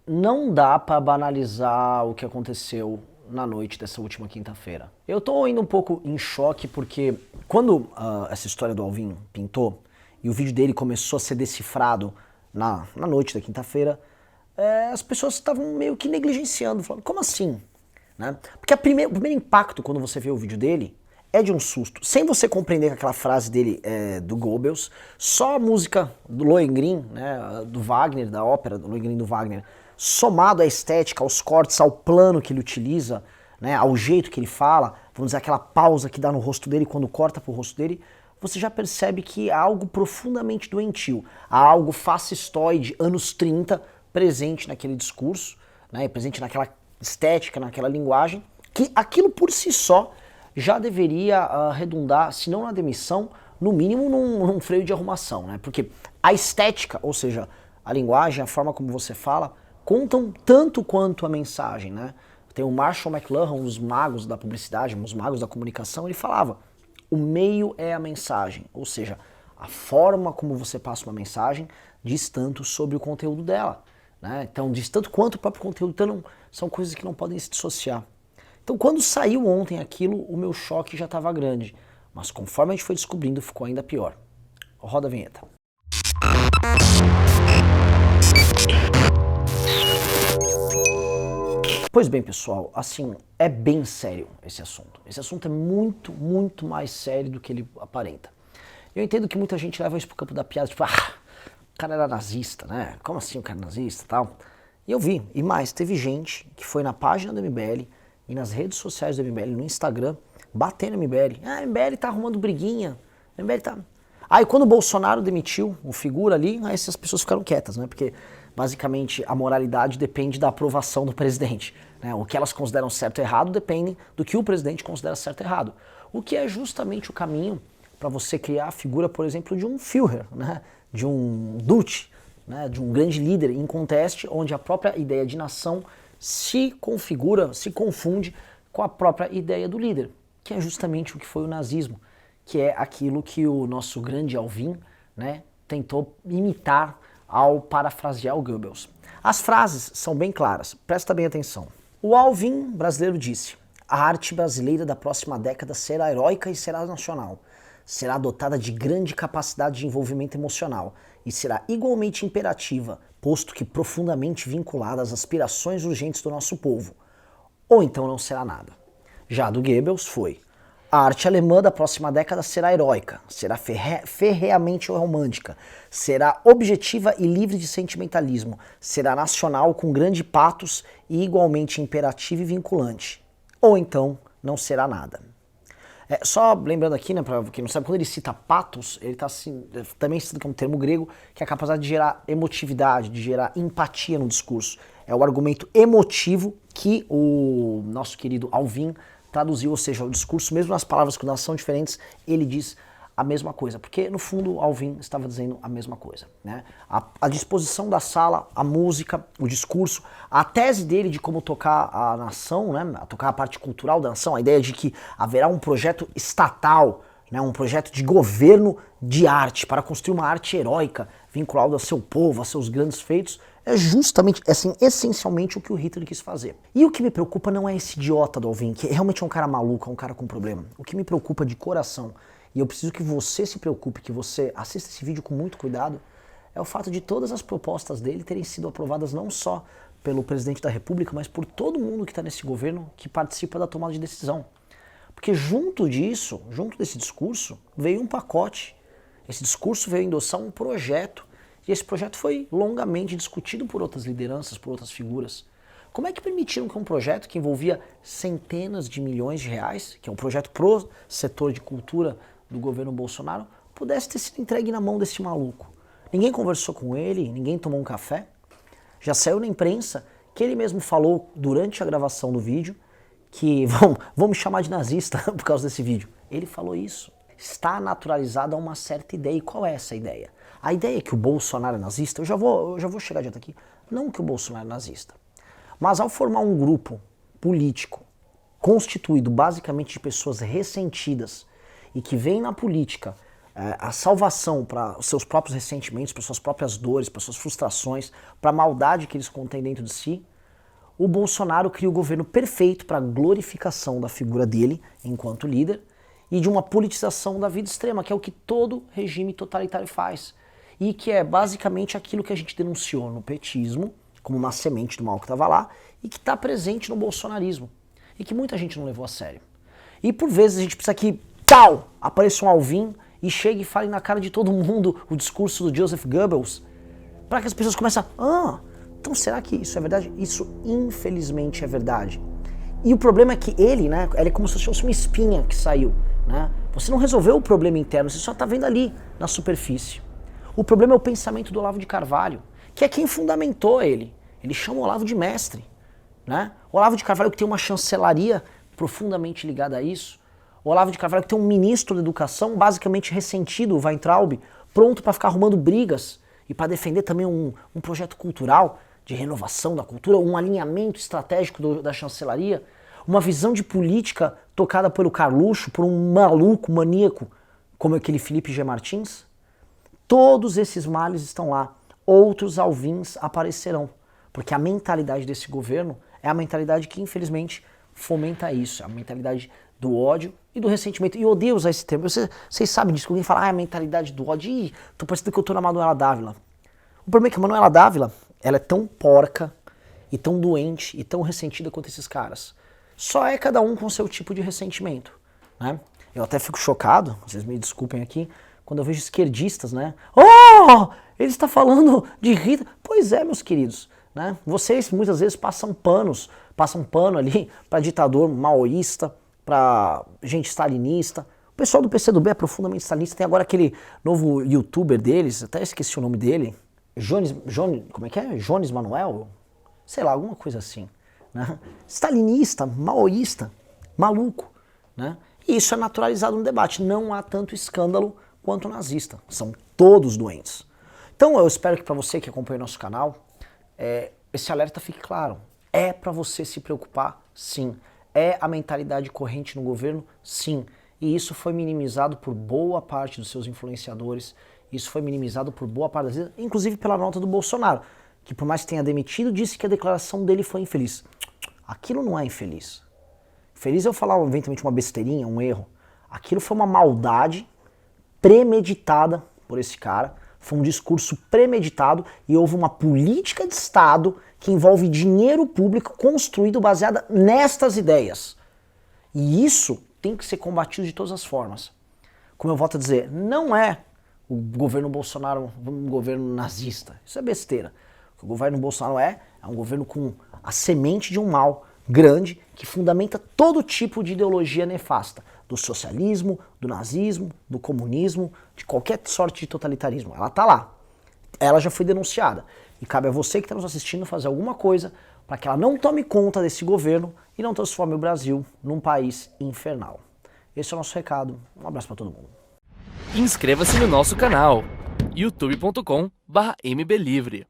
Não dá pra banalizar o que aconteceu na noite dessa última quinta-feira. Eu tô indo um pouco em choque porque quando essa história do Alvin pintou e o vídeo dele começou a ser decifrado na noite da quinta-feira, as pessoas estavam meio que negligenciando, falando, como assim? Né? Porque o primeiro impacto quando você vê o vídeo dele é de um susto. Sem você compreender que aquela frase dele é do Goebbels, só a música do Lohengrin, né, do Wagner, da ópera do Lohengrin do Wagner, somado à estética, aos cortes, ao plano que ele utiliza, né, ao jeito que ele fala, vamos dizer, aquela pausa que dá no rosto dele quando corta pro rosto dele, você já percebe que há algo profundamente doentio, há algo fascistoide, anos 30, presente naquele discurso, né, presente naquela estética, naquela linguagem, que aquilo por si só já deveria redundar, se não na demissão, no mínimo num freio de arrumação, né? Porque a estética, ou seja, a linguagem, a forma como você fala, contam tanto quanto a mensagem, né? Tem o Marshall McLuhan, um dos magos da publicidade, um dos magos da comunicação, ele falava, o meio é a mensagem, ou seja, a forma como você passa uma mensagem diz tanto sobre o conteúdo dela, né? Então diz tanto quanto o próprio conteúdo, então são coisas que não podem se dissociar. Então quando saiu ontem aquilo, o meu choque já estava grande, mas conforme a gente foi descobrindo, ficou ainda pior. Roda a vinheta. Pois bem, pessoal, assim, é bem sério esse assunto. Esse assunto é muito, muito mais sério do que ele aparenta. Eu entendo que muita gente leva isso pro campo da piada, tipo, o cara era nazista, né? Como assim o cara é nazista e tal? E eu vi, e mais, teve gente que foi na página do MBL e nas redes sociais do MBL, no Instagram, batendo no MBL. Ah, o MBL tá arrumando briguinha, o MBL tá... Aí quando o Bolsonaro demitiu o figura ali, aí essas pessoas ficaram quietas, né? Porque basicamente a moralidade depende da aprovação do presidente, né? O que elas consideram certo e errado depende do que o presidente considera certo e errado. O que é justamente o caminho para você criar a figura, por exemplo, de um Führer, né? De um Dutch, né? De um grande líder em conteste, onde a própria ideia de nação se configura, se confunde com a própria ideia do líder, que é justamente o que foi o nazismo, que é aquilo que o nosso grande Alvin, né, tentou imitar ao parafrasear o Goebbels. As frases são bem claras, presta bem atenção. O Alvin brasileiro disse, a arte brasileira da próxima década será heróica e será nacional. Será dotada de grande capacidade de envolvimento emocional e será igualmente imperativa, posto que profundamente vinculada às aspirações urgentes do nosso povo. Ou então não será nada. Já do Goebbels foi, a arte alemã da próxima década será heróica, será ferreamente romântica, será objetiva e livre de sentimentalismo, será nacional com grande patos e igualmente imperativa e vinculante. Ou então não será nada. Só lembrando aqui, né, pra quem não sabe, quando ele cita patos, ele está assim, também citando que é um termo grego, que é a capacidade de gerar emotividade, de gerar empatia no discurso. É o argumento emotivo que o nosso querido Alvin traduziu, ou seja, o discurso, mesmo nas palavras que são diferentes, ele diz a mesma coisa, porque no fundo Alvin estava dizendo a mesma coisa, né? A disposição da sala, a música, o discurso, a tese dele de como tocar a nação, né? Tocar a parte cultural da nação, a ideia de que haverá um projeto estatal, né? Um projeto de governo de arte, para construir uma arte heróica, vinculada ao seu povo, a seus grandes feitos, é justamente, assim, essencialmente o que o Hitler quis fazer. E o que me preocupa não é esse idiota do Alvin, que realmente é um cara maluco, é um cara com problema. O que me preocupa de coração, e eu preciso que você se preocupe, que você assista esse vídeo com muito cuidado, é o fato de todas as propostas dele terem sido aprovadas não só pelo presidente da República, mas por todo mundo que está nesse governo que participa da tomada de decisão. Porque junto disso, junto desse discurso, veio um pacote. Esse discurso veio endossar um projeto. E esse projeto foi longamente discutido por outras lideranças, por outras figuras. Como é que permitiram que um projeto que envolvia centenas de milhões de reais, que é um projeto pro setor de cultura do governo Bolsonaro, pudesse ter sido entregue na mão desse maluco? Ninguém conversou com ele, ninguém tomou um café. Já saiu na imprensa que ele mesmo falou durante a gravação do vídeo que vão me chamar de nazista por causa desse vídeo. Ele falou isso. Está naturalizada uma certa ideia. E qual é essa ideia? A ideia é que o Bolsonaro é nazista, eu já vou chegar adiante aqui, não que o Bolsonaro é nazista, mas ao formar um grupo político constituído basicamente de pessoas ressentidas e que veem na política a salvação para os seus próprios ressentimentos, para suas próprias dores, para suas frustrações, para a maldade que eles contêm dentro de si, o Bolsonaro cria o governo perfeito para a glorificação da figura dele enquanto líder e de uma politização da vida extrema, que é o que todo regime totalitário faz. E que é basicamente aquilo que a gente denunciou no petismo, como uma semente do mal que estava lá, e que está presente no bolsonarismo. E que muita gente não levou a sério. E por vezes a gente precisa que, apareça um Alvin e chegue e fale na cara de todo mundo o discurso do Joseph Goebbels, para que as pessoas comecem a... então será que isso é verdade? Isso infelizmente é verdade. E o problema é que ele é como se fosse uma espinha que saiu, né? Você não resolveu o problema interno, você só está vendo ali, na superfície. O problema é o pensamento do Olavo de Carvalho, que é quem fundamentou ele. Ele chama o Olavo de mestre, né? O Olavo de Carvalho que tem uma chancelaria profundamente ligada a isso. O Olavo de Carvalho que tem um ministro da educação basicamente ressentido, o Weintraub, pronto para ficar arrumando brigas e para defender também um projeto cultural de renovação da cultura, um alinhamento estratégico da chancelaria, uma visão de política tocada pelo Carluxo, por um maluco, maníaco, como aquele Felipe G. Martins. Todos esses males estão lá. Outros alvins aparecerão, porque a mentalidade desse governo é a mentalidade que, infelizmente, fomenta isso, a mentalidade do ódio e do ressentimento. E eu odeio usar esse termo. Vocês sabem disso, alguém fala, a mentalidade do ódio, tô parecendo que eu tô na Manuela Dávila. O problema é que a Manuela Dávila, ela é tão porca e tão doente e tão ressentida quanto esses caras. Só é cada um com seu tipo de ressentimento, né? Eu até fico chocado, vocês me desculpem aqui, quando eu vejo esquerdistas, né? Ele está falando de Rita. Pois é, meus queridos, né? Vocês muitas vezes passam pano ali para ditador maoísta, para gente stalinista. O pessoal do PCdoB é profundamente stalinista. Tem agora aquele novo youtuber deles, até esqueci o nome dele, como é que é? Jones Manuel? Sei lá, alguma coisa assim, né? Stalinista, maoísta, maluco, né? E isso é naturalizado no debate. Não há tanto escândalo quanto nazista. São todos doentes. Então eu espero que para você que acompanha o nosso canal, esse alerta fique claro. É para você se preocupar, sim. É a mentalidade corrente no governo, sim. E isso foi minimizado por boa parte dos seus influenciadores. Isso foi minimizado por boa parte das vezes, inclusive pela nota do Bolsonaro, que por mais que tenha demitido, disse que a declaração dele foi infeliz. Aquilo não é infeliz. Feliz é eu falar eventualmente uma besteirinha, um erro. Aquilo foi uma maldade premeditada por esse cara, foi um discurso premeditado e houve uma política de Estado que envolve dinheiro público construído baseada nestas ideias. E isso tem que ser combatido de todas as formas. Como eu volto a dizer, não é o governo Bolsonaro um governo nazista. Isso é besteira. O que o governo Bolsonaro é um governo com a semente de um mal grande que fundamenta todo tipo de ideologia nefasta. Do socialismo, do nazismo, do comunismo, de qualquer sorte de totalitarismo. Ela está lá. Ela já foi denunciada. E cabe a você que está nos assistindo fazer alguma coisa para que ela não tome conta desse governo e não transforme o Brasil num país infernal. Esse é o nosso recado. Um abraço para todo mundo. Inscreva-se no nosso canal youtube.com/mblivre.